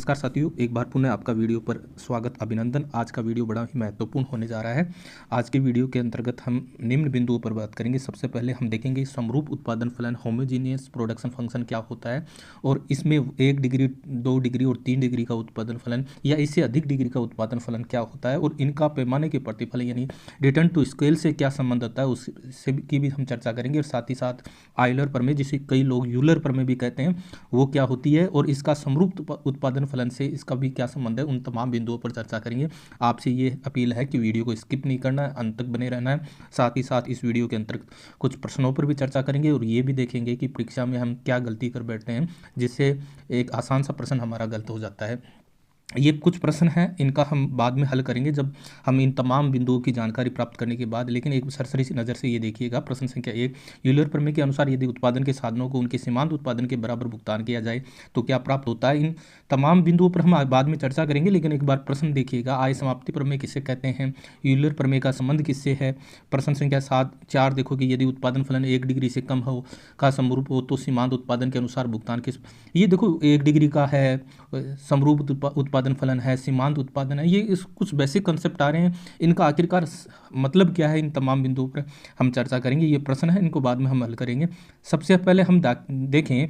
नमस्कार साथियों, एक बार पुनः आपका वीडियो पर स्वागत, अभिनंदन। आज का वीडियो बड़ा ही महत्वपूर्ण होने जा रहा है। आज के वीडियो के अंतर्गत हम निम्न बिंदुओं पर बात करेंगे। सबसे पहले हम देखेंगे समरूप उत्पादन फलन होमोजीनियस प्रोडक्शन फंक्शन क्या होता है, और इसमें 1 डिग्री, 2 डिग्री और 3 डिग्री का उत्पादन फलन या इससे अधिक डिग्री का उत्पादन फलन क्या होता है, और इनका पैमाने के प्रतिफल यानी रिटर्न टू स्केल से क्या संबंध होता है उससे की भी हम चर्चा करेंगे। और साथ ही साथ आयलर प्रमेय, जिसे कई लोग यूलर प्रमेय भी कहते हैं, वो क्या होती है और इसका समरूप उत्पादन फलन से इसका भी क्या संबंध है, उन तमाम बिंदुओं पर चर्चा करेंगे। आपसे ये अपील है कि वीडियो को स्किप नहीं करना है, अंत तक बने रहना है। साथ ही साथ इस वीडियो के अंतर्गत कुछ प्रश्नों पर भी चर्चा करेंगे और ये भी देखेंगे कि परीक्षा में हम क्या गलती कर बैठते हैं, जिससे एक आसान सा प्रश्न हमारा गलत हो जाता है। ये कुछ प्रश्न हैं, इनका हम बाद में हल करेंगे जब हम इन तमाम बिंदुओं की जानकारी प्राप्त करने के बाद। लेकिन एक सरसरी सी नज़र से ये देखिएगा। प्रश्न संख्या 1, यूलर प्रमेय के अनुसार यदि उत्पादन के साधनों को उनके सीमांत उत्पादन के बराबर भुगतान किया जाए तो क्या प्राप्त होता है। इन तमाम बिंदुओं पर हम बाद में चर्चा करेंगे, लेकिन एक बार प्रश्न देखिएगा। आय समाप्ति प्रमेय किसे कहते हैं, यूलर प्रमेय का संबंध किससे है। प्रश्न संख्या 4 देखो कि यदि उत्पादन फलन 1 डिग्री से कम हो का समरूप हो तो सीमांत उत्पादन के अनुसार भुगतान किस। ये देखो 1 डिग्री का है, समरूप उत्पादन फलन है, सीमांत उत्पादन है। ये इस कुछ बेसिक कंसेप्ट आ रहे हैं, इनका आखिरकार मतलब क्या है, इन तमाम बिंदुओं पर हम चर्चा करेंगे। ये प्रश्न है, इनको बाद में हम हल करेंगे। सबसे पहले हम देखें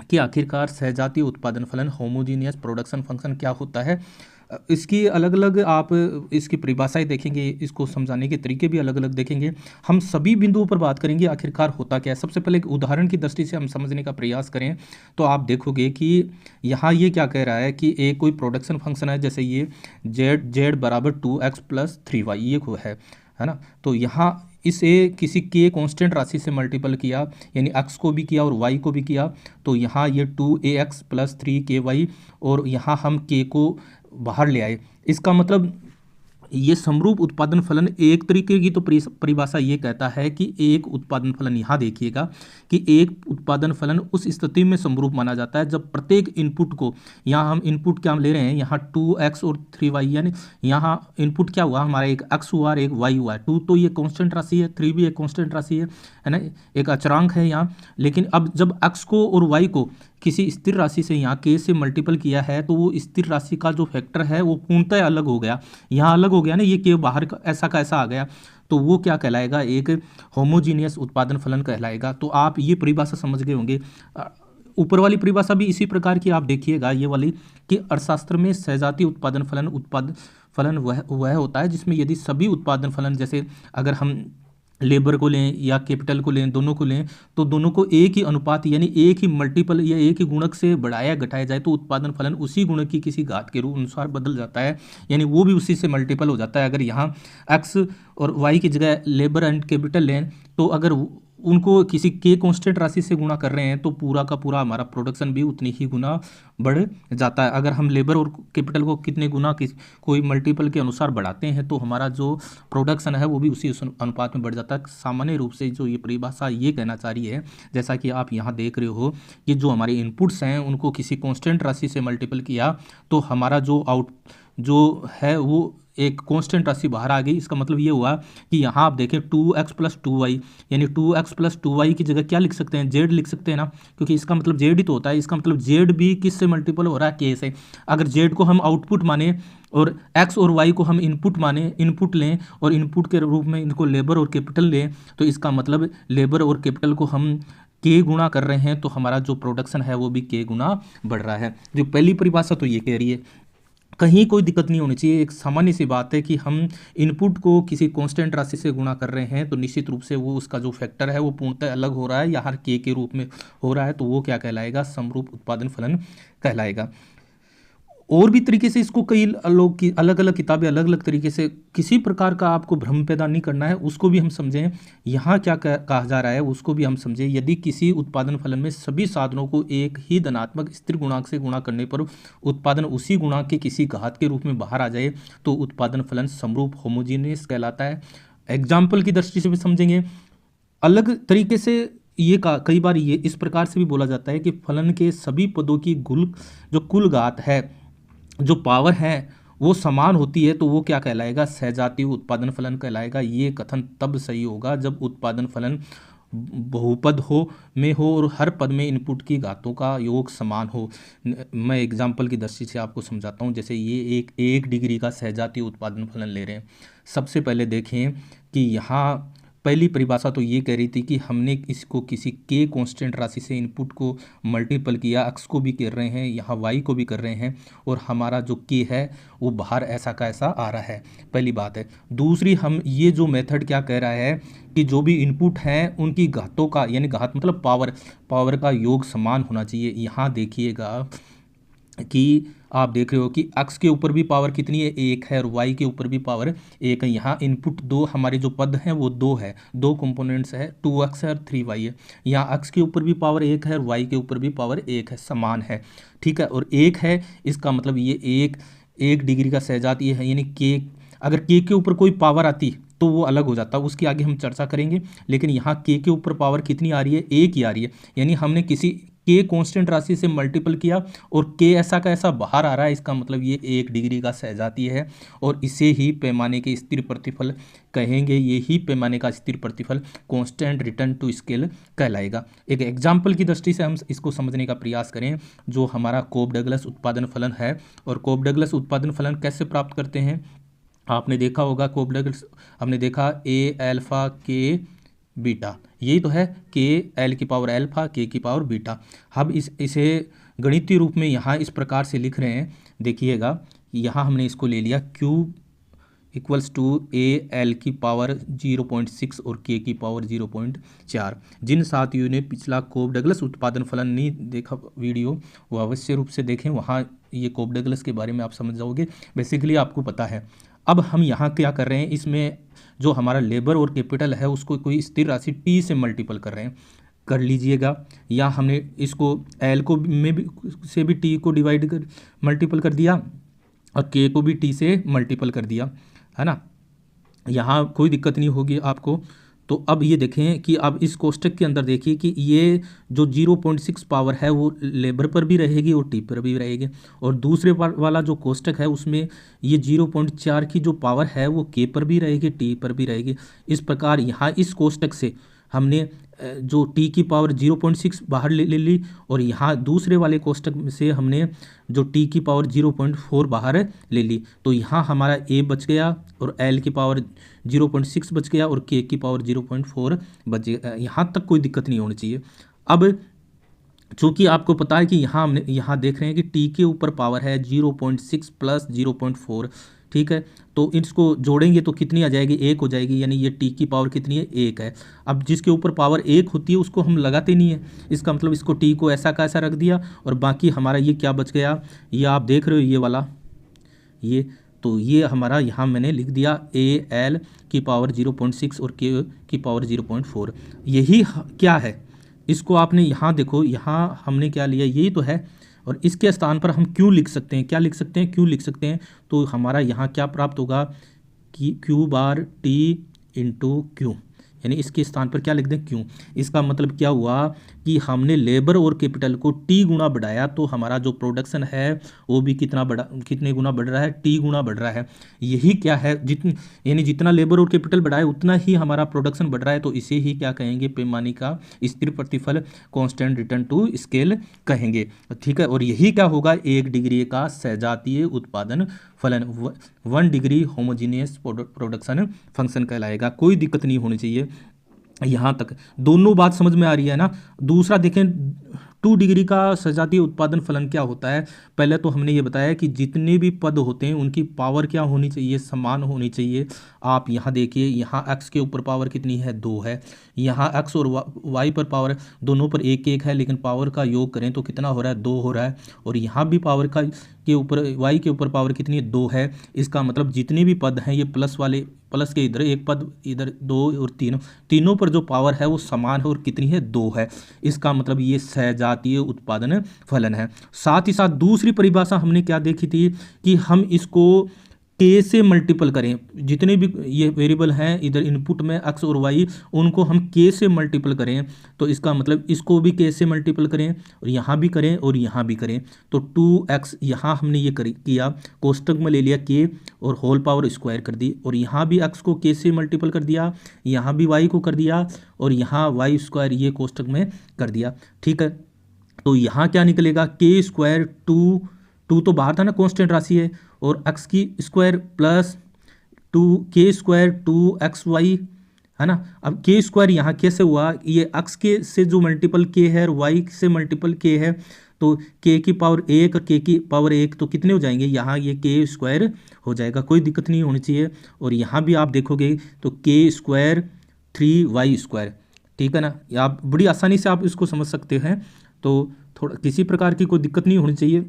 कि आखिरकार सहजातीय उत्पादन फलन होमोजीनियस प्रोडक्शन फंक्शन क्या होता है। इसकी अलग अलग आप इसकी परिभाषाएं देखेंगे, इसको समझाने के तरीके भी अलग अलग देखेंगे। हम सभी बिंदुओं पर बात करेंगे आखिरकार होता क्या है। सबसे पहले एक उदाहरण की दृष्टि से हम समझने का प्रयास करें तो आप देखोगे कि यहाँ ये क्या कह रहा है कि एक कोई प्रोडक्शन फंक्शन है, जैसे ये z बराबर 2x + 3y ये है ना। तो यहाँ इसे किसी के कांस्टेंट राशि से मल्टीपल किया, यानी x को भी किया और y को भी किया, तो यहाँ ये 2ax + 3ky, और यहाँ हम k को बाहर ले आए। इसका मतलब ये समरूप उत्पादन फलन एक तरीके की तो परिभाषा ये कहता है कि एक उत्पादन फलन, यहाँ देखिएगा कि एक उत्पादन फलन उस स्थिति में समरूप माना जाता है जब प्रत्येक इनपुट को, यहाँ हम इनपुट क्या ले रहे हैं, यहाँ 2x और 3y, यानी यहाँ इनपुट क्या हुआ हमारा, एक x हुआ और एक y हुआ है। 2 तो ये कांस्टेंट राशि है, 3 भी एक कांस्टेंट राशि है ना, एक अचरांक है यहाँ। लेकिन अब जब x को और y को किसी स्थिर राशि से यहाँ k से मल्टीपल किया है तो वो स्थिर राशि का जो फैक्टर है वो पूर्णतः अलग हो गया, यहाँ अलग हो गया ना, ये k बाहर का ऐसा आ गया, तो वो क्या कहलाएगा, एक होमोजीनियस उत्पादन फलन कहलाएगा। तो आप ये परिभाषा समझ गए होंगे। ऊपर वाली परिभाषा भी इसी प्रकार की आप देखिएगा, ये वाली, कि अर्थशास्त्र में सहजातीय उत्पादन फलन वह होता है जिसमें यदि सभी उत्पादन फलन, जैसे अगर हम लेबर को लें या कैपिटल को लें, दोनों को लें, तो दोनों को एक ही अनुपात यानी एक ही मल्टीपल या एक ही गुणक से बढ़ाया घटाया जाए तो उत्पादन फलन उसी गुणक की किसी घात के रूप अनुसार बदल जाता है, यानी वो भी उसी से मल्टीपल हो जाता है। अगर यहाँ x और y की जगह लेबर एंड कैपिटल लें, तो अगर उनको किसी के कांस्टेंट राशि से गुणा कर रहे हैं तो पूरा का पूरा हमारा प्रोडक्शन भी उतनी ही गुना बढ़ जाता है। अगर हम लेबर और कैपिटल को कितने गुना कोई मल्टीपल के अनुसार बढ़ाते हैं तो हमारा जो प्रोडक्शन है वो भी उसी अनुपात में बढ़ जाता है। सामान्य रूप से जो ये परिभाषा ये कहना चाह रही है, जैसा कि आप यहाँ देख रहे हो कि जो हमारे इनपुट्स हैं उनको किसी कांस्टेंट राशि से मल्टीपल किया तो हमारा जो है वो एक कांस्टेंट राशि बाहर आ गई। इसका मतलब ये हुआ कि यहाँ आप देखें 2x + 2y, यानी 2x + 2y की जगह क्या लिख सकते हैं, z लिख सकते हैं ना, क्योंकि इसका मतलब z ही तो होता है। इसका मतलब z भी किस से मल्टीपल हो रहा है, k से। अगर z को हम आउटपुट माने और x और y को हम इनपुट लें और इनपुट के रूप में इनको लेबर और कैपिटल लें, तो इसका मतलब लेबर और कैपिटल को हम k गुणा कर रहे हैं तो हमारा जो प्रोडक्शन है वो भी k गुना बढ़ रहा है। जो पहली परिभाषा तो ये कह रही है, कहीं कोई दिक्कत नहीं होनी चाहिए। एक सामान्य सी बात है कि हम इनपुट को किसी कांस्टेंट राशि से गुणा कर रहे हैं तो निश्चित रूप से वो उसका जो फैक्टर है वो पूर्णतः अलग हो रहा है या हर के रूप में हो रहा है, तो वो क्या कहलाएगा, समरूप उत्पादन फलन कहलाएगा। और भी तरीके से इसको कई लोग की अलग अलग किताबें अलग अलग तरीके से, किसी प्रकार का आपको भ्रम पैदा नहीं करना है, उसको भी हम समझें। यहाँ क्या कहा जा रहा है उसको भी हम समझें। यदि किसी उत्पादन फलन में सभी साधनों को एक ही धनात्मक स्थिर गुणांक से गुणा करने पर उत्पादन उसी गुणांक के किसी घात के रूप में बाहर आ जाए तो उत्पादन फलन समरूप होमोजीनियस कहलाता है। एग्जाम्पल की दृष्टि से भी समझेंगे। अलग तरीके से ये कई बार ये इस प्रकार से भी बोला जाता है कि फलन के सभी पदों की जो कुल घात है, जो पावर है वो समान होती है, तो वो क्या कहलाएगा, सहजातीय उत्पादन फलन कहलाएगा। ये कथन तब सही होगा जब उत्पादन फलन बहुपद हो और हर पद में इनपुट की घातों का योग समान हो। मैं एग्जाम्पल की दृष्टि से आपको समझाता हूँ। जैसे ये एक डिग्री का सहजातीय उत्पादन फलन ले रहे हैं। सबसे पहले देखें कि यहाँ पहली परिभाषा तो ये कह रही थी कि हमने इसको किसी के कांस्टेंट राशि से इनपुट को मल्टीपल किया, एक्स को भी कर रहे हैं, यहाँ वाई को भी कर रहे हैं, और हमारा जो के है वो बाहर ऐसा का ऐसा आ रहा है। पहली बात है। दूसरी, हम ये जो मेथड क्या कह रहा है कि जो भी इनपुट हैं उनकी घातों का, यानी घात मतलब पावर का योग समान होना चाहिए। यहाँ देखिएगा कि आप देख रहे हो कि x के ऊपर भी पावर कितनी है, 1 है, और y के ऊपर भी पावर 1 है। यहाँ इनपुट दो, हमारे जो पद हैं वो दो है, दो कंपोनेंट्स है, 2x है और 3y है। यहाँ x के ऊपर भी पावर 1 है और y के ऊपर भी पावर 1 है, समान है, ठीक है। और 1 है, इसका मतलब ये एक डिग्री का सहजातीय है, यानी के, अगर के ऊपर कोई पावर आती तो वो अलग हो जाता, उसकी आगे हम चर्चा करेंगे। लेकिन यहाँ के ऊपर पावर कितनी आ रही है, 1 ही आ रही है, यानी हमने किसी के कांस्टेंट राशि से मल्टीपल किया और के ऐसा का ऐसा बाहर आ रहा है, इसका मतलब ये 1 डिग्री का सहजातीय है, और इसे ही पैमाने के स्थिर प्रतिफल कहेंगे। ये ही पैमाने का स्थिर प्रतिफल कांस्टेंट रिटर्न टू स्केल कहलाएगा। एक एग्जाम्पल की दृष्टि से हम इसको समझने का प्रयास करें। जो हमारा कोब डगलस उत्पादन फलन है, और कोब डगलस उत्पादन फलन कैसे प्राप्त करते हैं, आपने देखा होगा कोब डगलस, हमने देखा ए अल्फा के बीटा, यही तो है, के एल की पावर अल्फा के की पावर बीटा। हम इसे गणितीय रूप में यहाँ इस प्रकार से लिख रहे हैं, देखिएगा, यहाँ हमने इसको ले लिया cube equals to a l की पावर 0.6 और के की पावर 0.4। जिन साथियों ने पिछला कोब डगलस उत्पादन फलन नहीं देखा वीडियो, वो अवश्य रूप से देखें, वहाँ ये कोब डगलस के बारे में आप समझ जाओगे। बेसिकली आपको पता है। अब हम यहाँ क्या कर रहे हैं, इसमें जो हमारा लेबर और कैपिटल है उसको कोई स्थिर राशि टी से मल्टीपल कर रहे हैं, कर लीजिएगा। या हमने इसको एल को में भी से भी टी को डिवाइड कर मल्टीपल कर दिया और के को भी टी से मल्टीपल कर दिया, है ना। यहाँ कोई दिक्कत नहीं होगी आपको। तो अब ये देखें कि अब इस कोष्टक के अंदर देखिए कि ये जो 0.6 पावर है वो लेबर पर भी रहेगी और टी पर भी रहेगी, और दूसरे वाला जो कोष्टक है उसमें ये 0.4 की जो पावर है वो के पर भी रहेगी, टी पर भी रहेगी। इस प्रकार यहाँ इस कोष्टक से हमने जो टी की पावर 0.6 बाहर ले ली, और यहाँ दूसरे वाले कोष्टक से हमने जो टी की पावर 0.4 बाहर ले ली। तो यहाँ हमारा ए बच गया और एल की पावर 0.6 बच गया और के की पावर 0.4 बच गया। यहाँ तक कोई दिक्कत नहीं होनी चाहिए। अब चूँकि आपको पता है कि हमने यहाँ देख रहे हैं कि टी के ऊपर पावर है 0.6 प्लस 0.4, ठीक है। तो इसको जोड़ेंगे तो कितनी आ जाएगी, 1 हो जाएगी, यानी ये टी की पावर कितनी है, 1 है। अब जिसके ऊपर पावर 1 होती है उसको हम लगाते नहीं है, इसका मतलब इसको टी को ऐसा का ऐसा रख दिया, और बाकी हमारा ये क्या बच गया, ये आप देख रहे हो ये वाला, ये तो ये हमारा यहाँ मैंने लिख दिया ए एल की पावर 0.6 और के की पावर 0.4। यही क्या है, इसको आपने यहाँ देखो, यहाँ हमने क्या लिया, यही तो है। और इसके स्थान पर हम क्यों लिख सकते हैं, क्या लिख सकते हैं, क्यों लिख सकते हैं। तो हमारा यहाँ क्या प्राप्त होगा कि Q bar T into Q, यानी इसके स्थान पर क्या लिख दें, क्यों। इसका मतलब क्या हुआ कि हमने लेबर और कैपिटल को टी गुना बढ़ाया, तो हमारा जो प्रोडक्शन है वो भी कितने गुना बढ़ रहा है, टी गुना बढ़ रहा है। यही क्या है, यानी जितना लेबर और कैपिटल बढ़ाए उतना ही हमारा प्रोडक्शन बढ़ रहा है। तो इसे ही क्या कहेंगे, पैमाने का स्थिर प्रतिफल कांस्टेंट रिटर्न टू स्केल कहेंगे, ठीक है। और यही क्या होगा, 1 डिग्री का सहजातीय उत्पादन फलन, 1 डिग्री होमोजीनियस प्रोडक्शन फंक्शन कहलाएगा। कोई दिक्कत नहीं होनी चाहिए। यहाँ तक दोनों बात समझ में आ रही है ना। दूसरा देखें, 2 डिग्री का सजातीय उत्पादन फलन क्या होता है। पहले तो हमने ये बताया कि जितने भी पद होते हैं उनकी पावर क्या होनी चाहिए, समान होनी चाहिए। आप यहाँ देखिए, यहाँ x के ऊपर पावर कितनी है, 2 है। यहाँ x और y पर पावर दोनों पर 1 है, लेकिन पावर का योग करें तो कितना हो रहा है, 2 हो रहा है। और यहाँ भी पावर के ऊपर y के ऊपर पावर कितनी है, 2 है। इसका मतलब जितने भी पद हैं ये प्लस के इधर एक पद, इधर 2 और 3, तीनों पर जो पावर है वो समान है और कितनी है, 2 है। इसका मतलब ये सहजातीय उत्पादन फलन है। साथ ही साथ दूसरी परिभाषा हमने क्या देखी थी कि हम इसको के से मल्टीपल करें, जितने भी ये वेरिएबल हैं इधर इनपुट में एक्स और वाई, उनको हम के से मल्टीपल करें, तो इसका मतलब इसको भी के से मल्टीपल करें और यहाँ भी करें और यहाँ भी करें, तो 2x यहाँ हमने ये किया, कोष्टक में ले लिया के और होल पावर स्क्वायर कर दी, और यहाँ भी x को के से मल्टीपल कर दिया, यहाँ भी y को कर दिया, और यहाँ वाई स्क्वायर ये कोष्टक में कर दिया। ठीक है, तो यहाँ क्या निकलेगा, के स्क्वायर टू तो बाहर था ना, कांस्टेंट राशि है, और x की square plus 2k square 2xy है ना। अब के स्क्वायर यहाँ कैसे हुआ, ये x के से जो मल्टीपल k है और y से मल्टीपल k है, तो k की पावर 1 और k की पावर 1 तो कितने हो जाएंगे, यहाँ ये k स्क्वायर हो जाएगा, कोई दिक्कत नहीं होनी चाहिए। और यहाँ भी आप देखोगे तो k स्क्वायर 3y स्क्वायर, ठीक है ना, आप बड़ी आसानी से आप इसको समझ सकते हैं, तो थोड़ा किसी प्रकार की कोई दिक्कत नहीं होनी चाहिए।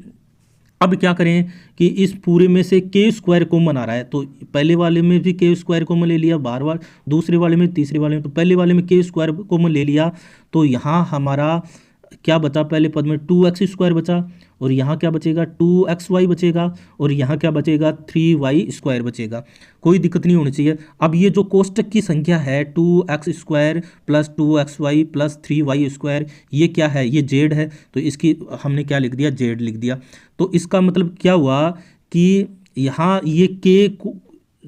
अब क्या करें कि इस पूरे में से के स्क्वायर कॉमन आ रहा है, तो पहले वाले में भी के स्क्वायर कॉमन ले लिया, बार बार दूसरे वाले में, तीसरे वाले में, तो पहले वाले में के स्क्वायर कॉमन ले लिया, तो यहाँ हमारा क्या बचा, पहले पद में 2x स्क्वायर बचा, और यहाँ क्या बचेगा 2xy बचेगा, और यहाँ क्या बचेगा 3y स्क्वायर बचेगा, कोई दिक्कत नहीं होनी चाहिए। अब ये जो कोष्टक की संख्या है 2x square plus 2xy plus 3y square, ये क्या है, ये जेड है, तो इसकी हमने क्या लिख दिया, जेड लिख दिया। तो इसका मतलब क्या हुआ कि यहाँ ये के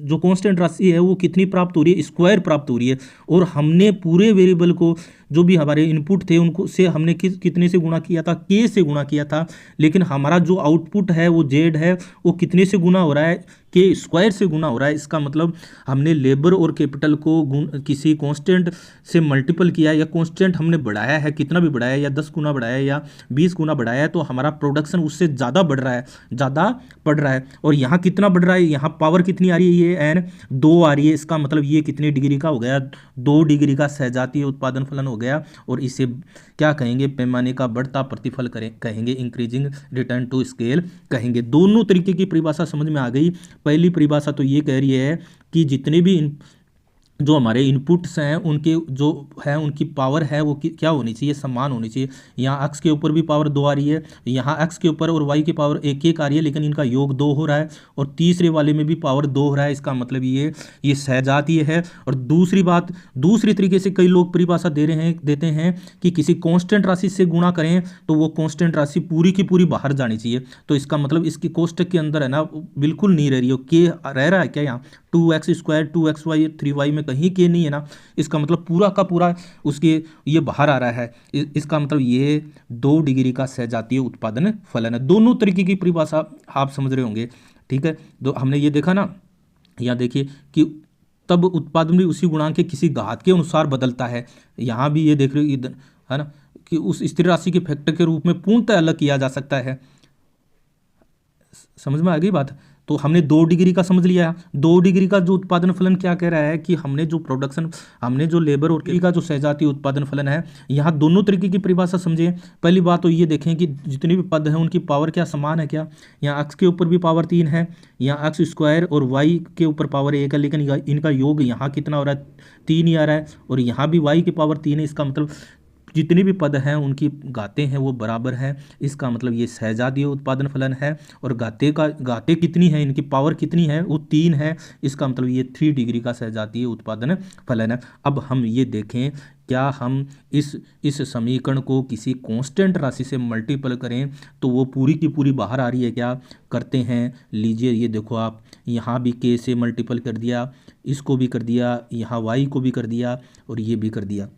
जो कांस्टेंट राशि है वो कितनी प्राप्त हो रही है, स्क्वायर प्राप्त हो रही है, और हमने पूरे वेरिएबल को जो भी हमारे इनपुट थे उनको से हमने कितने से गुणा किया था, के से गुणा किया था, लेकिन हमारा जो आउटपुट है वो जेड है, वो कितने से गुणा हो रहा है, के स्क्वायर से गुणा हो रहा है। इसका मतलब हमने लेबर और कैपिटल को किसी कांस्टेंट से मल्टीपल किया, या कांस्टेंट हमने बढ़ाया है, कितना भी बढ़ाया, या 10 गुना बढ़ाया या 20 गुना बढ़ाया है, तो हमारा प्रोडक्शन उससे ज़्यादा बढ़ रहा है, ज़्यादा बढ़ रहा है। और यहाँ कितना बढ़ रहा है, यहाँ पावर कितनी आ रही है, ये एन 2 आ रही है, इसका मतलब ये कितने डिग्री का हो गया, 2 डिग्री का सहजातीय उत्पादन फलन हो गया, और इसे क्या कहेंगे, पैमाने का बढ़ता प्रतिफल कहेंगे, इंक्रीजिंग रिटर्न टू स्केल कहेंगे। दोनों तरीके की परिभाषा समझ में आ गई। पहली परिभाषा तो ये कह रही है कि जितने भी जो हमारे इनपुट्स हैं उनके जो है उनकी पावर है वो क्या होनी चाहिए, समान होनी चाहिए। यहाँ x के ऊपर भी पावर 2 आ रही है, यहाँ x के ऊपर और y की पावर 1 आ रही है, लेकिन इनका योग 2 हो रहा है, और तीसरे वाले में भी पावर 2 हो रहा है, इसका मतलब ये सहजातीय है। और दूसरी बात, दूसरी तरीके से कई लोग परिभाषा देते हैं कि किसी कांस्टेंट राशि से गुणा करें तो वो कांस्टेंट राशि पूरी की पूरी बाहर जानी चाहिए, तो इसका मतलब इसकी कोष्टक के अंदर है ना बिल्कुल नहीं रह रही हो, के रह रहा है क्या, यहाँ 2x स्क्वायर 2xy 3y में कहीं के नहीं है ना, इसका मतलब पूरा का पूरा उसके ये बाहर आ रहा है, इसका मतलब ये 2 डिग्री का सहजातीय उत्पादन फलन है। दोनों तरीके की परिभाषा आप समझ रहे होंगे, ठीक है। तो हमने ये देखा ना, यहाँ देखिए कि तब उत्पादन भी उसी गुणांक के किसी घात के अनुसार बदलता है, यहाँ भी ये देख रहे हो है ना, कि उस स्थिर राशि के फैक्टर के रूप में पूर्णतः अलग किया जा सकता है। समझ में आ गई बात। तो हमने 2 डिग्री का समझ लिया। 2 डिग्री का जो उत्पादन फलन क्या कह रहा है कि हमने जो लेबर और का जो सहजातीय उत्पादन फलन है, यहाँ दोनों तरीके की परिभाषा समझे। पहली बात तो ये देखें कि जितने भी पद हैं उनकी पावर क्या समान है क्या, यहाँ x के ऊपर भी पावर 3 है, यहाँ x स्क्वायर और y के ऊपर पावर 1 है, लेकिन इनका योग यहाँ कितना हो रहा है, 3 ही आ रहा है, और यहाँ भी y की पावर 3 है, इसका मतलब जितने भी पद हैं उनकी घातें हैं वो बराबर हैं, इसका मतलब ये सहजातीय उत्पादन फलन है। और घातें कितनी है, इनकी पावर कितनी है, वो 3 है, इसका मतलब ये 3 डिग्री का सहजातीय उत्पादन फलन है। अब हम ये देखें क्या हम इस समीकरण को किसी कांस्टेंट राशि से मल्टीपल करें तो वो पूरी की पूरी बाहर आ रही है क्या, करते हैं। लीजिए ये देखो आप, यहाँ भी k से मल्टीपल कर दिया, इसको भी कर दिया, यहाँ y को भी कर दिया, और ये भी कर दिया,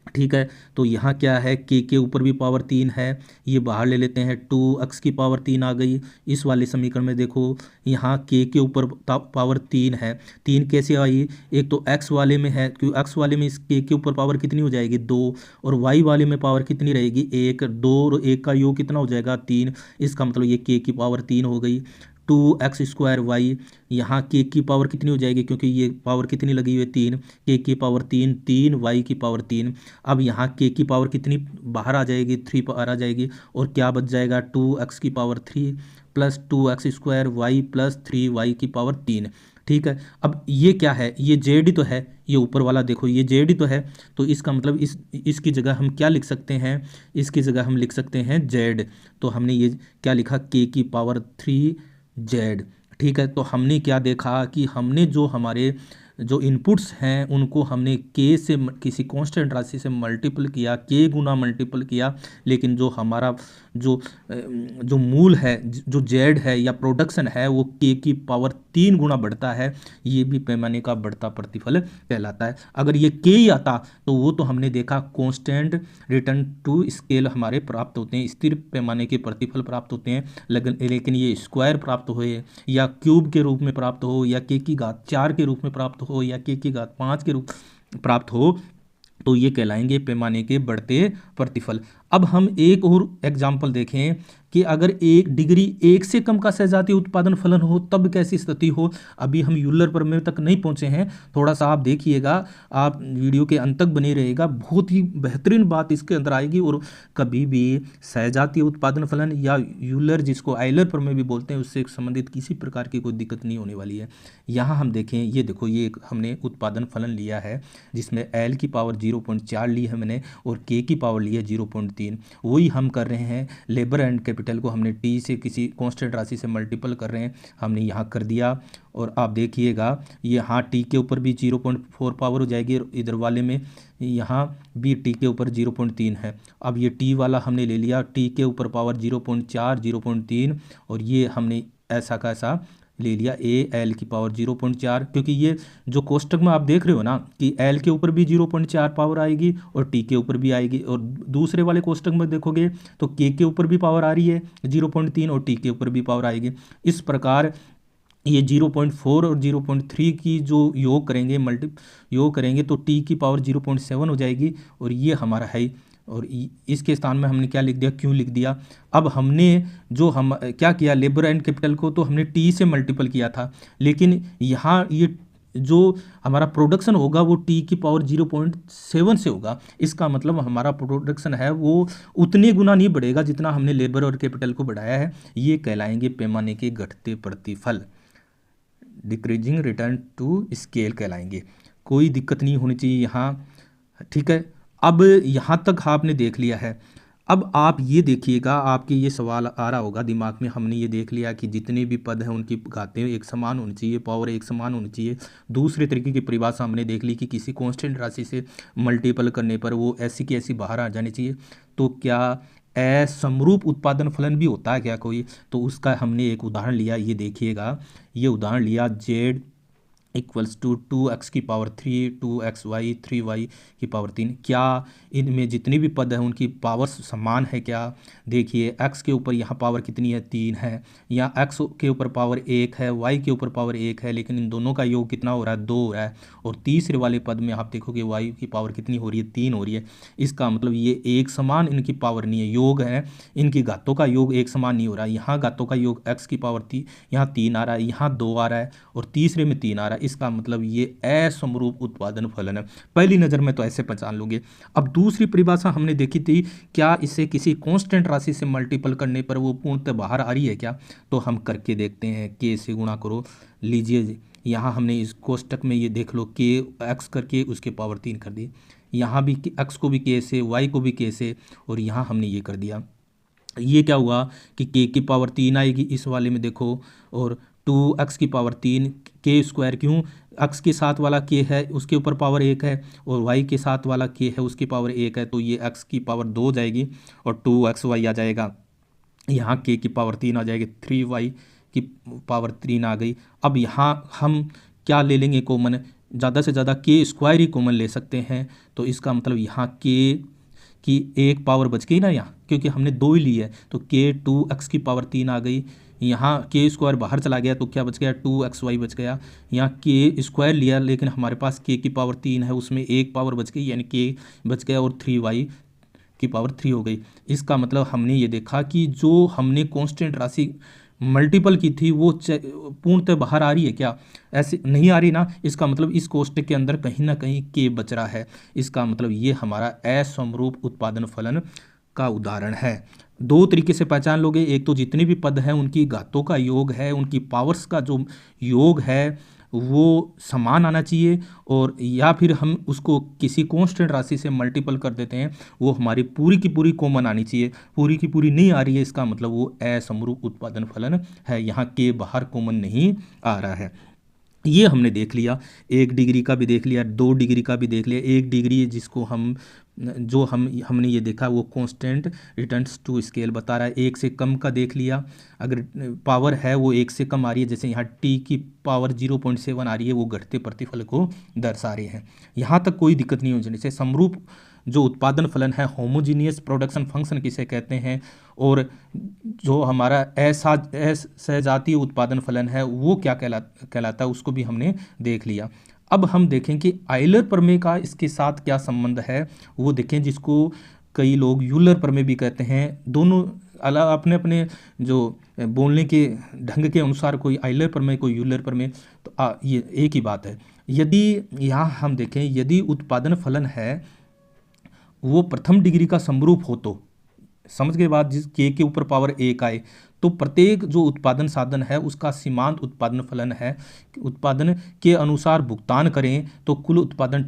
ठीक है। तो यहाँ क्या है, के ऊपर भी पावर 3 है, ये बाहर ले लेते हैं, 2x की पावर 3 आ गई। इस वाले समीकरण में देखो यहाँ के ऊपर पावर 3 है, 3 कैसे आई, एक तो x वाले में है, क्योंकि x वाले में इस के ऊपर पावर कितनी हो जाएगी 2, और y वाले में पावर कितनी रहेगी 1, 2 और 1 का योग कितना हो जाएगा 3, इसका मतलब ये के की पावर 3 हो गई। 2x स्क्वायर वाई, यहाँ के की पावर कितनी हो जाएगी, क्योंकि ये पावर कितनी लगी हुई है 3, के की पावर 3, 3 वाई की पावर 3। अब यहाँ के की पावर कितनी बाहर आ जाएगी, 3 बाहर आ जाएगी, और क्या बच जाएगा 2x की power 3 plus 2x square y plus 3y की पावर 3, ठीक है। अब ये क्या है, ये जेड ही तो है, ये ऊपर वाला देखो ये जेड ही तो है, तो इसका मतलब इसकी जगह हम क्या लिख सकते हैं, इसकी जगह हम लिख सकते हैं जेड। तो हमने ये क्या लिखा, के की पावर 3 जेड, ठीक है, तो हमने क्या देखा कि हमने जो हमारे जो इनपुट्स हैं उनको हमने के से किसी कांस्टेंट राशि से मल्टीपल किया, के गुना मल्टीपल किया, लेकिन जो हमारा जो मूल है, जो जेड है या प्रोडक्शन है, वो के की पावर 3 गुना बढ़ता है। ये भी पैमाने का बढ़ता प्रतिफल कहलाता है। अगर ये के ही आता तो वो तो हमने देखा कांस्टेंट रिटर्न टू स्केल हमारे प्राप्त होते हैं, स्थिर पैमाने के प्रतिफल प्राप्त होते हैं। लेकिन ये स्क्वायर प्राप्त हुए या क्यूब के रूप में प्राप्त हो या के की घात 4 के रूप में प्राप्त हो या के की घात 5 के रूप प्राप्त हो, तो ये कहलाएंगे पैमाने के बढ़ते प्रतिफल। अब हम एक और एग्जाम्पल देखें कि अगर 1 डिग्री 1 से कम का सजातीय उत्पादन फलन हो तब कैसी स्थिति हो। अभी हम यूलर प्रमेय तक नहीं पहुंचे हैं, थोड़ा सा आप देखिएगा, आप वीडियो के अंत तक बने रहिएगा, बहुत ही बेहतरीन बात इसके अंदर आएगी। और कभी भी सजातीय उत्पादन फलन या यूलर, जिसको आयलर प्रमेय भी बोलते हैं, उससे संबंधित किसी प्रकार की कोई दिक्कत नहीं होने वाली है। यहाँ हम देखें, ये देखो, ये एक हमने उत्पादन फलन लिया है जिसमें एल की पावर 0.4 ली है मैंने और के की पावर ली है 0.3। वही हम कर रहे हैं, लेबर एंड कैपिटल को हमने टी से किसी कांस्टेंट राशि से मल्टीपल कर रहे हैं, हमने यहाँ कर दिया। और आप देखिएगा, ये यहाँ टी के ऊपर भी 0.4 पावर हो जाएगी और इधर वाले में यहाँ भी टी के ऊपर 0.3 है। अब ये टी वाला हमने ले लिया, टी के ऊपर पावर 0.4 0.3, और ये हमने ऐसा का ऐसा ले लिया ए एल की पावर 0.4, क्योंकि ये जो कोष्टक में आप देख रहे हो ना कि एल के ऊपर भी 0.4 पावर आएगी और टी के ऊपर भी आएगी, और दूसरे वाले कोष्टक में देखोगे तो के ऊपर भी पावर आ रही है 0.3 और टी के ऊपर भी पावर आएगी। इस प्रकार ये 0.4 और 0.3 की जो योग करेंगे तो टी की पावर 0.7 हो जाएगी, और ये हमारा है। और इसके स्थान में हमने क्या लिख दिया, क्यों लिख दिया। अब हमने जो हम क्या किया, लेबर एंड कैपिटल को तो हमने टी से मल्टीपल किया था, लेकिन यहाँ ये जो हमारा प्रोडक्शन होगा वो टी की पावर 0.7 से होगा। इसका मतलब हमारा प्रोडक्शन है वो उतने गुना नहीं बढ़ेगा जितना हमने लेबर और कैपिटल को बढ़ाया है। ये कहलाएंगे पैमाने के घटते प्रतिफल, डिक्रीजिंग रिटर्न टू स्केल कहलाएंगे। कोई दिक्कत नहीं होनी चाहिए यहाँ, ठीक है। अब यहाँ तक आपने देख लिया है। अब आप ये देखिएगा, आपके ये सवाल आ रहा होगा दिमाग में, हमने ये देख लिया कि जितने भी पद हैं उनकी घातें एक समान होनी चाहिए, पावर एक समान होनी चाहिए। दूसरे तरीके की परिभाषा हमने देख ली कि किसी कांस्टेंट राशि से मल्टीपल करने पर वो ऐसी की ऐसी बाहर आ जानी चाहिए। तो क्या असमरूप उत्पादन फलन भी होता है क्या कोई, तो उसका हमने एक उदाहरण लिया। ये देखिएगा, ये उदाहरण लिया, जेड इक्वल्स टू 2x की पावर 3 2xy 3y की पावर 3। क्या इनमें जितनी भी पद हैं उनकी पावर समान है क्या। देखिए, x के ऊपर यहाँ पावर कितनी है, 3 है, यहाँ x के ऊपर पावर 1 है, y के ऊपर पावर 1 है, लेकिन इन दोनों का योग कितना हो रहा है, 2 हो रहा है। और तीसरे वाले पद में आप देखोगे y की पावर कितनी हो रही है, 3 हो रही है। इसका मतलब ये एक समान इनकी पावर नहीं है, योग है, इनकी घातों का योग एक समान नहीं हो रहा है। यहाँ घातों का योग x की पावर यहाँ 3 आ रहा है, यहाँ 2 आ रहा है, और तीसरे में 3 आ रहा है। इसका मतलब ये असमरूप उत्पादन फलन है। पहली नज़र में तो ऐसे पहचान लोगे। अब दूसरी परिभाषा हमने देखी थी, क्या इसे किसी कांस्टेंट राशि से मल्टीपल करने पर वो पूर्णतः बाहर आ रही है क्या, तो हम करके देखते हैं। के से गुणा करो, लीजिए यहाँ हमने इस कोष्टक में ये देख लो, के एक्स करके उसके पावर 3 कर दी, यहाँ भी एक्स को भी के से, वाई को भी के से, और यहाँ हमने ये कर दिया। ये क्या हुआ कि के की पावर 3 आएगी इस वाले में देखो, और 2x की पावर 3 के स्क्वायर, क्यों, x के साथ वाला के है उसके ऊपर पावर 1 है, और y के साथ वाला के है उसकी पावर 1 है, तो ये x की पावर 2 जाएगी और 2xy आ जाएगा। यहाँ के की पावर 3 आ जाएगी, 3y की पावर 3 आ गई। अब यहाँ हम क्या ले लेंगे कॉमन, ज़्यादा से ज़्यादा के स्क्वायर ही कॉमन ले सकते हैं। तो इसका मतलब यहाँ के की एक पावर बच गई ना यहाँ, क्योंकि हमने 2 ही ली है, तो के 2x की पावर 3 आ गई। यहाँ के स्क्वायर बाहर चला गया तो क्या बच गया, 2xy बच गया। यहाँ के स्क्वायर लिया लेकिन हमारे पास के की पावर 3 है, उसमें एक पावर बच गई, यानी के बच गया, और 3y की पावर 3 हो गई। इसका मतलब हमने ये देखा कि जो हमने कांस्टेंट राशि मल्टीपल की थी वो पूर्णतः बाहर आ रही है क्या, ऐसे नहीं आ रही ना। इसका मतलब इस कोष्टक के अंदर कहीं ना कहीं के बच रहा है। इसका मतलब ये हमारा असमरूप उत्पादन फलन का उदाहरण है। 2 तरीके से पहचान लोगे, एक तो जितने भी पद हैं उनकी घातों का योग है, उनकी पावर्स का जो योग है वो समान आना चाहिए, और या फिर हम उसको किसी कांस्टेंट राशि से मल्टीपल कर देते हैं, वो हमारी पूरी की पूरी कॉमन आनी चाहिए। पूरी की पूरी नहीं आ रही है, इसका मतलब वो असमरूप उत्पादन फलन है। यहाँ के बाहर कॉमन नहीं आ रहा है। ये हमने देख लिया, 1 डिग्री का भी देख लिया, 2 डिग्री का भी देख लिया। 1 डिग्री जिसको हमने ये देखा वो कांस्टेंट रिटर्न्स टू स्केल बता रहा है। 1 से कम का देख लिया, अगर पावर है वो 1 से कम आ रही है, जैसे यहाँ टी की पावर 0.7 आ रही है, वो घटते प्रतिफल को दर्शा रहे हैं। यहाँ तक कोई दिक्कत नहीं होनी चाहिए। जैसे समरूप जो उत्पादन फलन है, होमोजीनियस प्रोडक्शन फंक्शन किसे कहते हैं, और जो हमारा असहजातीय उत्पादन फलन है वो क्या कहलाता है, उसको भी हमने देख लिया। अब हम देखें कि आयलर प्रमेय का इसके साथ क्या संबंध है, वो देखें, जिसको कई लोग यूलर प्रमेय भी कहते हैं। दोनों अलग अपने अपने जो बोलने के ढंग के अनुसार, कोई आयलर प्रमेय कोई यूलर प्रमेय, तो ये एक ही बात है। यदि यहाँ हम देखें, यदि उत्पादन फलन है वो प्रथम डिग्री का समरूप हो, तो समझ के बाद जिस के ऊपर पावर 1 आए, तो प्रत्येक जो उत्पादन साधन है उसका सीमांत उत्पादन फलन है, उत्पादन के अनुसार भुगतान करें तो कुल उत्पादन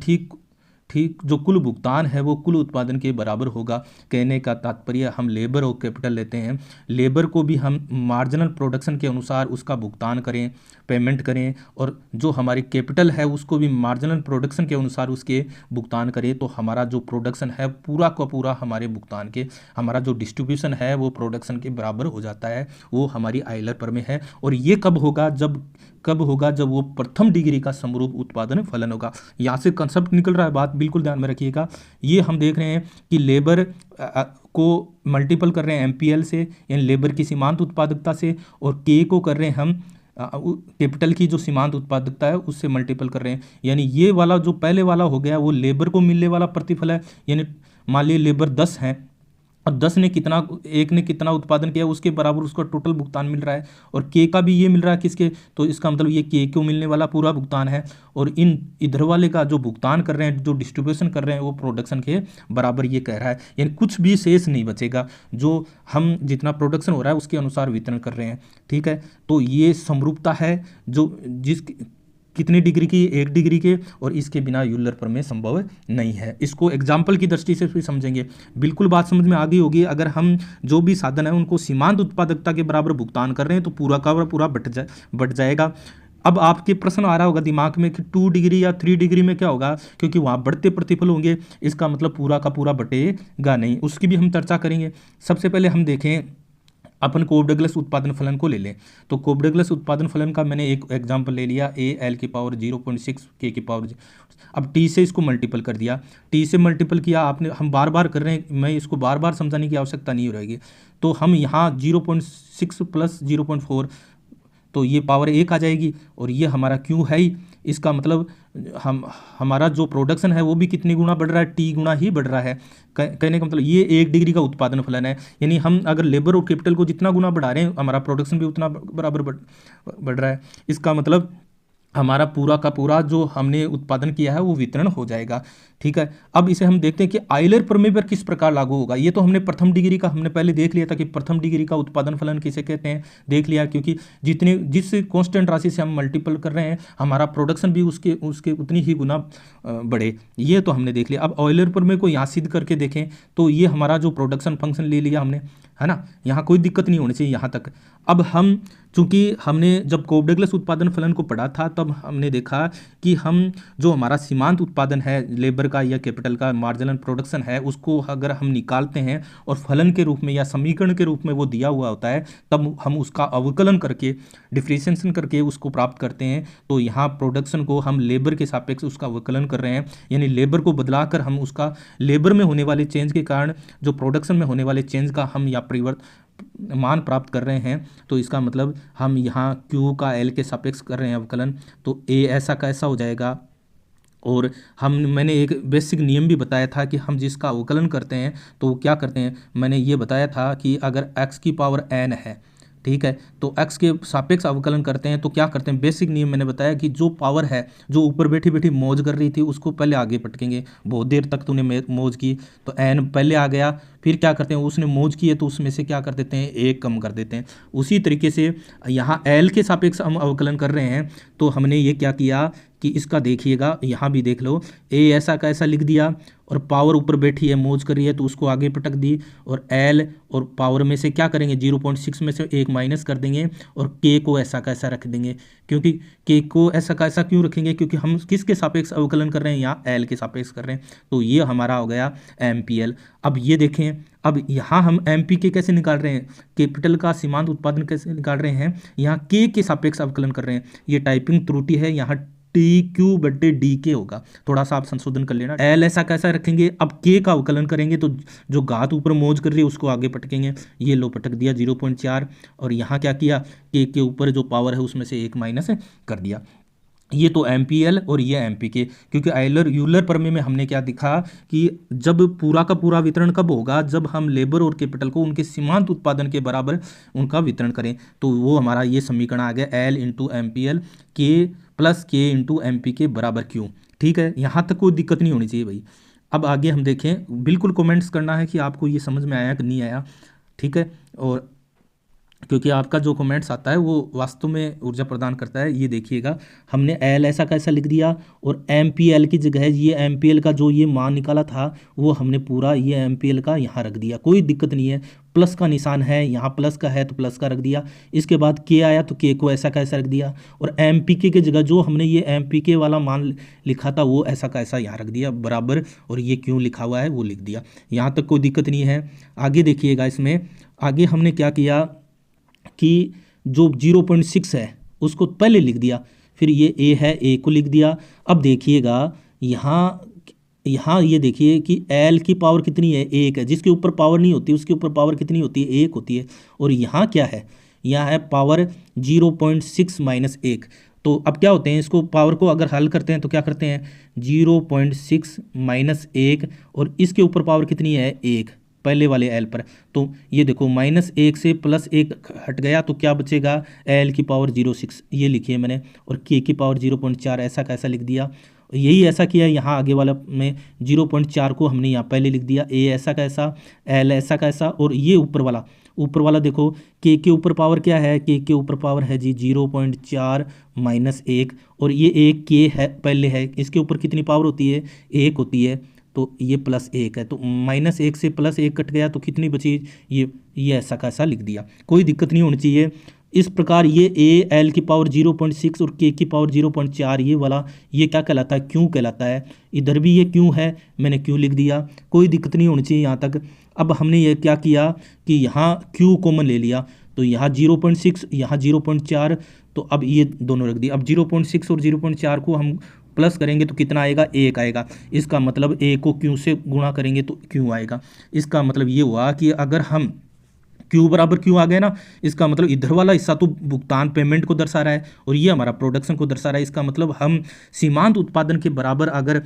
ठीक जो कुल भुगतान है वो कुल उत्पादन के बराबर होगा। कहने का तात्पर्य, हम लेबर और कैपिटल लेते हैं, लेबर को भी हम मार्जिनल प्रोडक्शन के अनुसार उसका भुगतान करें, पेमेंट करें, और जो हमारी कैपिटल है उसको भी मार्जिनल प्रोडक्शन के अनुसार उसके भुगतान करें, तो हमारा जो प्रोडक्शन है पूरा का पूरा हमारे भुगतान के, हमारा जो डिस्ट्रीब्यूशन है वो प्रोडक्शन के बराबर हो जाता है। वो हमारी आयलर प्रमेय है। और ये कब होगा, जब वो प्रथम डिग्री का समरूप उत्पादन फलन होगा। यहाँ से कंसेप्ट निकल रहा है, बात बिल्कुल ध्यान में रखिएगा। ये हम देख रहे हैं कि लेबर को मल्टीपल कर रहे हैं एमपीएल से, यानी लेबर की सीमांत उत्पादकता से, और के को कर रहे हैं हम कैपिटल की जो सीमांत उत्पादकता है उससे मल्टीपल कर रहे हैं। यानी ये वाला जो पहले वाला हो गया वो लेबर को मिलने वाला प्रतिफल है। यानी मान लीजिए लेबर 10 है, और 10 ने कितना, एक ने कितना उत्पादन किया उसके बराबर उसको टोटल भुगतान मिल रहा है, और के का भी ये मिल रहा है किसके, तो इसका मतलब ये के को मिलने वाला पूरा भुगतान है, और इधर वाले का जो भुगतान कर रहे हैं, जो डिस्ट्रीब्यूशन कर रहे हैं, वो प्रोडक्शन के बराबर ये कह रहा है। यानी कुछ भी शेष नहीं बचेगा, जो हम जितना प्रोडक्शन हो रहा है उसके अनुसार वितरण कर रहे हैं। ठीक है, तो ये समरूपता है जो कितनी डिग्री की, 1 डिग्री के, और इसके बिना यूलर प्रमेय संभव नहीं है। इसको एग्जाम्पल की दृष्टि से भी समझेंगे, बिल्कुल बात समझ में आ गई होगी। अगर हम जो भी साधन है उनको सीमांत उत्पादकता के बराबर भुगतान कर रहे हैं तो पूरा का पूरा बट जाएगा। अब आपके प्रश्न आ रहा होगा दिमाग में कि 2 डिग्री या 3 डिग्री में क्या होगा, क्योंकि वहाँ बढ़ते प्रतिफल होंगे, इसका मतलब पूरा का पूरा बटेगा नहीं। उसकी भी हम चर्चा करेंगे। सबसे पहले हम देखें, अपन कोब डगलस उत्पादन फलन को ले लें। तो कोब डगलस उत्पादन फलन का मैंने एक एग्जांपल ले लिया, ए एल की पावर 0.6 के की पावर। अब टी से इसको मल्टीपल कर दिया, टी से मल्टीपल किया आपने, हम बार बार कर रहे हैं, मैं इसको बार बार समझाने की आवश्यकता नहीं रहेगी। तो हम यहाँ 0.6 प्लस 0.4, तो ये पावर 1 आ जाएगी, और ये हमारा क्यू है ही। इसका मतलब हमारा जो प्रोडक्शन है वो भी कितनी गुना बढ़ रहा है, टी गुना ही बढ़ रहा है। कहने का मतलब ये 1 डिग्री का उत्पादन फलन है। यानी हम अगर लेबर और कैपिटल को जितना गुना बढ़ा रहे हैं, हमारा प्रोडक्शन भी उतना बराबर बढ़ रहा है। इसका मतलब हमारा पूरा का पूरा जो हमने उत्पादन किया है वो वितरण हो जाएगा। ठीक है, अब इसे हम देखते हैं कि आयलर प्रमेय पर किस प्रकार लागू होगा। ये तो हमने प्रथम डिग्री का हमने पहले देख लिया था कि प्रथम डिग्री का उत्पादन फलन किसे कहते हैं, देख लिया, क्योंकि जिस कांस्टेंट राशि से हम मल्टीपल कर रहे हैं हमारा प्रोडक्शन भी उसके उतनी ही गुना बढ़े, ये तो हमने देख लिया। अब आयलर प्रमेय को यहाँ सिद्ध करके देखें तो ये हमारा जो प्रोडक्शन फंक्शन ले लिया हमने, है ना, यहाँ कोई दिक्कत नहीं होनी चाहिए यहाँ तक। अब हम चूंकि हमने जब कोब डगलस उत्पादन फलन को पढ़ा था तब हमने देखा कि हम जो हमारा सीमांत उत्पादन है लेबर का या कैपिटल का, मार्जिनल प्रोडक्शन है, उसको अगर हम निकालते हैं और फलन के रूप में या समीकरण के रूप में वो दिया हुआ होता है, तब हम उसका अवकलन करके डिफ्रेंशिएशन करके उसको प्राप्त करते हैं। तो यहाँ प्रोडक्शन को हम लेबर के सापेक्ष उसका अवकलन कर रहे हैं, यानी लेबर को बदलाकर हम उसका लेबर में होने वाले चेंज के कारण जो प्रोडक्शन में होने वाले चेंज का हम या मान प्राप्त कर रहे हैं। तो इसका मतलब हम यहाँ Q का L के सापेक्ष कर रहे हैं अवकलन, तो A ऐसा कैसा हो जाएगा। और मैंने एक बेसिक नियम भी बताया था कि हम जिसका अवकलन करते हैं तो क्या करते हैं, मैंने ये बताया था कि अगर x की पावर n है ठीक है। तो x के सापेक्ष अवकलन करते हैं तो क्या करते हैं, बेसिक नियम मैंने बताया कि जो पावर है जो ऊपर बैठी बैठी मौज कर रही थी उसको पहले आगे पटकेंगे, बहुत देर तक तूने मौज की तो n पहले आ गया, फिर क्या करते हैं उसने मौज की है तो उसमें से क्या कर देते हैं एक कम कर देते हैं। उसी तरीके से यहाँ l के सापेक्ष हम अवकलन कर रहे हैं तो हमने ये क्या किया कि इसका देखिएगा, यहाँ भी देख लो, a ऐसा का ऐसा लिख दिया और पावर ऊपर बैठी है मौज कर रही है तो उसको आगे पटक दी, और l और पावर में से क्या करेंगे 0.6 में से एक माइनस कर देंगे और k को ऐसा का ऐसा रख देंगे। क्योंकि k को ऐसा का ऐसा क्यों रखेंगे, क्योंकि हम किसके सापेक्ष अवकलन कर रहे हैं, यहाँ l के सापेक्ष कर रहे हैं, तो ये हमारा हो गया MPL। अब ये देखें, अब यहाँ हम MPK कैसे निकाल रहे हैं, कैपिटल का सीमांत उत्पादन कैसे निकाल रहे हैं, यहाँ k के सापेक्ष अवकलन कर रहे हैं। ये टाइपिंग त्रुटि है, यहाँ TQ/DK होगा, थोड़ा सा आप संशोधन कर लेना। L ऐसा कैसा रखेंगे, अब K का अवकलन करेंगे तो जो घात ऊपर मौज कर रही है उसको आगे पटकेंगे, ये लो पटक दिया 0.4, और यहाँ क्या किया K के ऊपर जो पावर है उसमें से एक माइनस कर दिया। ये तो MPL और ये MPK, क्योंकि आयलर यूलर प्रमेय में हमने क्या दिखा कि जब पूरा का पूरा वितरण कब होगा, जब हम लेबर और कैपिटल को उनके सीमांत उत्पादन के बराबर उनका वितरण करें, तो वो हमारा ये समीकरण आ गया L into MPL K into MPK बराबर Q। ठीक है, यहाँ तक कोई दिक्कत नहीं होनी चाहिए भाई। अब आगे हम देखें, बिल्कुल कमेंट्स करना है कि आपको ये समझ में आया कि नहीं आया, ठीक है, और क्योंकि आपका जो कमेंट्स आता है वो वास्तव में ऊर्जा प्रदान करता है। ये देखिएगा, हमने L ऐसा कैसा लिख दिया और MPL की जगह ये MPL का जो ये मान निकाला था वो हमने पूरा ये MPL का यहाँ रख दिया, कोई दिक्कत नहीं है। प्लस का निशान है, यहाँ प्लस का है तो प्लस का रख दिया। इसके बाद K आया तो K को ऐसा का ऐसा रख दिया, और MPK की जगह जो हमने ये MPK वाला मान लिखा था वो ऐसा का ऐसा यहाँ रख दिया बराबर, और ये क्यों लिखा हुआ है वो लिख दिया। यहाँ तक कोई दिक्कत नहीं है। आगे देखिएगा, इसमें आगे हमने क्या किया कि जो 0.6 है उसको पहले लिख दिया, फिर ये A है, A को लिख दिया। अब देखिएगा यहाँ ये देखिए कि L की पावर कितनी है, 1 है, जिसके ऊपर पावर नहीं होती उसके ऊपर पावर कितनी होती है, 1 होती है। और यहाँ क्या है, यहाँ है पावर 0.6 माइनस 1। तो अब क्या होते हैं, इसको पावर को अगर हल करते हैं तो क्या करते हैं 0.6 माइनस 1, और इसके ऊपर पावर कितनी है 1 पहले वाले L पर। तो ये देखो -1 से +1 हट गया तो क्या बचेगा, L की पावर 0.6 ये लिखिए मैंने, और K की पावर 0.4 ऐसा कैसा लिख दिया। यही ऐसा किया यहाँ आगे वाला में 0.4 को हमने यहाँ पहले लिख दिया, A ऐसा कैसा, L ऐसा कैसा, और ये ऊपर वाला देखो K के ऊपर पावर क्या है, K के ऊपर पावर है जी 0.4 माइनस 1, और ये एक K है पहले है, इसके ऊपर कितनी पावर होती है 1 होती है, तो ये +1 है, तो -1 से +1 कट गया तो कितनी बची, ये ऐसा कैसा लिख दिया, कोई दिक्कत नहीं होनी चाहिए। इस प्रकार ये A L की पावर 0.6 और K की पावर 0.4 ये वाला ये क्या कहलाता है, क्यों कहलाता है। इधर भी ये क्यों है, मैंने क्यों लिख दिया, कोई दिक्कत नहीं होनी चाहिए यहाँ तक। अब हमने ये क्या किया कि यहाँ Q कॉमन ले लिया, तो यहाँ 0.6 यहाँ 0.4, तो अब ये दोनों रख दिए। अब 0.6 और 0.4 को हम प्लस करेंगे तो कितना आएगा, 1 आएगा। इसका मतलब A को Q से गुणा करेंगे तो Q आएगा। इसका मतलब ये हुआ कि अगर हम Q बराबर Q आ गए ना, इसका मतलब इधर वाला हिस्सा तो भुगतान पेमेंट को दर्शा रहा है और ये हमारा प्रोडक्शन को दर्शा रहा है। इसका मतलब हम सीमांत उत्पादन के बराबर अगर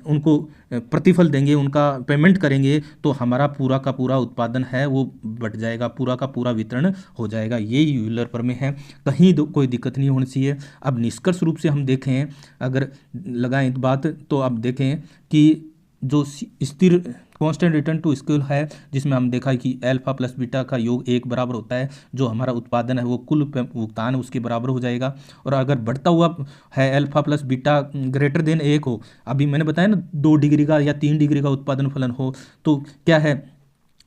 उनको प्रतिफल देंगे, उनका पेमेंट करेंगे, तो हमारा पूरा का पूरा उत्पादन है वो बढ़ जाएगा, पूरा का पूरा वितरण हो जाएगा। ये यूलर प्रमेय है, कहीं कोई दिक्कत नहीं होनी चाहिए। अब निष्कर्ष रूप से हम देखें, अगर लगाएं बात, तो अब देखें कि जो स्थिर कांस्टेंट रिटर्न टू स्केल है, जिसमें हम देखा कि अल्फा प्लस बीटा का योग 1 बराबर होता है, जो हमारा उत्पादन है वो कुल भुगतान उसके बराबर हो जाएगा। और अगर बढ़ता हुआ है alpha plus beta greater than 1 हो, अभी मैंने बताया ना 2 डिग्री का या 3 डिग्री का उत्पादन फलन हो, तो क्या है,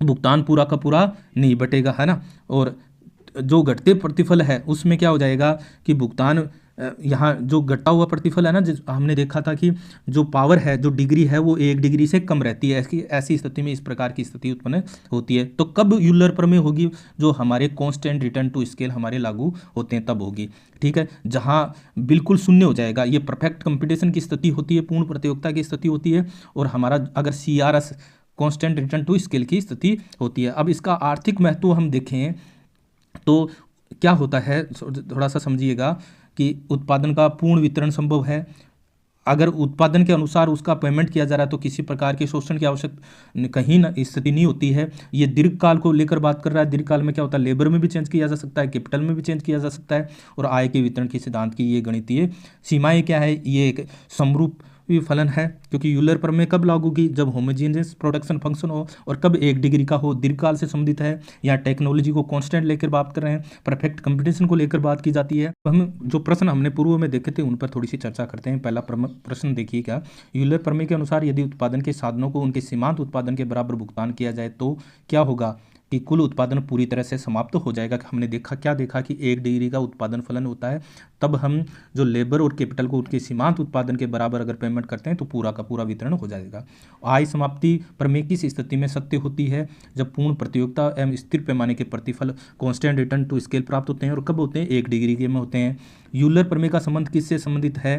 भुगतान पूरा का पूरा नहीं बटेगा, है ना। और जो घटते प्रतिफल है उसमें क्या हो जाएगा कि भुगतान यहाँ जो घटा हुआ प्रतिफल है ना, हमने देखा था कि जो पावर है, जो डिग्री है वो 1 डिग्री से कम रहती है। ऐसी स्थिति में इस प्रकार की स्थिति उत्पन्न होती है। तो कब यूलर प्रमेय होगी, जो हमारे कांस्टेंट रिटर्न टू स्केल हमारे लागू होते हैं तब होगी, ठीक है। जहाँ बिल्कुल शून्य हो जाएगा, ये परफेक्ट कंपटीशन की स्थिति होती है, पूर्ण प्रतियोगिता की स्थिति होती है, और हमारा अगर CRS constant return to scale की स्थिति होती है। अब इसका आर्थिक महत्व हम देखें तो क्या होता है, थोड़ा सा समझिएगा कि उत्पादन का पूर्ण वितरण संभव है। अगर उत्पादन के अनुसार उसका पेमेंट किया जा रहा है तो किसी प्रकार के शोषण की आवश्यक कहीं ना स्थिति नहीं होती है। ये दीर्घकाल को लेकर बात कर रहा है। दीर्घकाल में क्या होता है, लेबर में भी चेंज किया जा सकता है, कैपिटल में भी चेंज किया जा सकता है, और आय के वितरण के सिद्धांत की ये गणितीय सीमाएं क्या है, ये एक समरूप फलन है। क्योंकि यूलर प्रमेय कब लागू की, जब होमोजेनियस प्रोडक्शन फंक्शन हो और कब 1 डिग्री का हो, दीर्घकाल से संबंधित है। यहाँ टेक्नोलॉजी को कांस्टेंट लेकर बात कर रहे हैं, परफेक्ट कंपटीशन को लेकर बात की जाती है। तो हम जो प्रश्न हमने पूर्व में देखे थे उन पर थोड़ी सी चर्चा करते हैं। पहला प्रश्न देखिएगा, यूलर प्रमेय के अनुसार यदि उत्पादन के साधनों को उनके सीमांत उत्पादन के बराबर भुगतान किया जाए तो क्या होगा कि कुल उत्पादन पूरी तरह से समाप्त हो जाएगा। हमने देखा, क्या देखा कि 1 डिग्री का उत्पादन फलन होता है, तब हम जो लेबर और कैपिटल को उनके सीमांत उत्पादन के बराबर अगर पेमेंट करते हैं तो पूरा का पूरा वितरण हो जाएगा। आय समाप्ति प्रमेय किस स्थिति में सत्य होती है, जब पूर्ण प्रतियोगिता एवं स्थिर पैमाने के प्रतिफल कांस्टेंट रिटर्न टू स्केल प्राप्त होते हैं, और कब होते हैं, 1 डिग्री के में होते हैं। यूलर प्रमेय का संबंध किससे संबंधित है,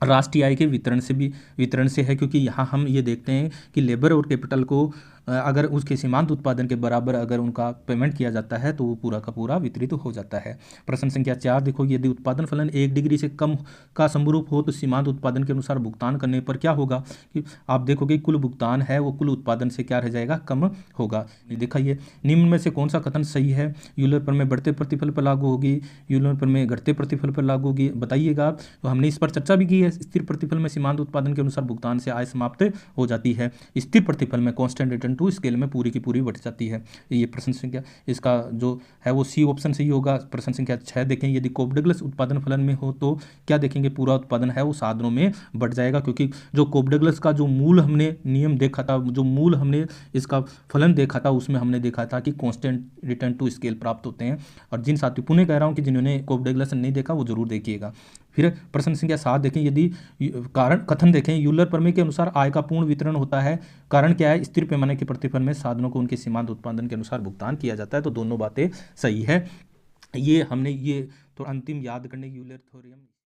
राष्ट्रीय आय के वितरण से है। क्योंकि यहाँ हम ये देखते हैं कि लेबर और कैपिटल को अगर उसके सीमांत उत्पादन के बराबर अगर उनका पेमेंट किया जाता है तो वो पूरा का पूरा वितरित हो जाता है। प्रश्न संख्या 4 देखो, यदि उत्पादन फलन 1 डिग्री से कम का समरूप हो तो सीमांत उत्पादन के अनुसार भुगतान करने पर क्या होगा, कि आप देखोगे कुल भुगतान है वो कुल उत्पादन से क्या रह जाएगा, कम होगा। देखा, ये निम्न में से कौन सा कथन सही है, यूलर प्रमेय बढ़ते प्रतिफल पर लागू होगी, यूलर प्रमेय घटते प्रतिफल पर लागू होगी, बताइएगा। तो हमने इस पर चर्चा भी की है। स्थिर प्रतिफल में सीमांत उत्पादन के अनुसार भुगतान से आय समाप्त हो जाती है, स्थिर प्रतिफल में कांस्टेंट रिटर्न टू स्केल में पूरी की पूरी बढ़ जाती है। ये प्रश्न संख्या, इसका जो है वो सी ऑप्शन सही होगा। प्रश्न संख्या 6 देखें, यदि कोप डगलस उत्पादन फलन में हो तो क्या देखेंगे, पूरा उत्पादन है वो साधनों में बढ़ जाएगा। क्योंकि जो कोप डगलस का जो मूल हमने नियम देखा था, जो मूल हमने इसका फलन देखा था, उसमें हमने देखा था कि कांस्टेंट रिटर्न टू स्केल प्राप्त होते हैं। और जिन साथियों, पुनः कह रहा हूँ कि जिन्होंने कोप डगलस नहीं देखा वो जरूर देखिएगा। फिर प्रश्न संख्या 7 देखें, यदि कारण कथन देखें, यूलर प्रमेय के अनुसार आय का पूर्ण वितरण होता है, कारण क्या है, स्थिर पैमाने के प्रतिफल में साधनों को उनके सीमांत उत्पादन के अनुसार भुगतान किया जाता है। तो दोनों बातें सही है। ये हमने ये तो अंतिम याद करने की यूलर थ्योरम।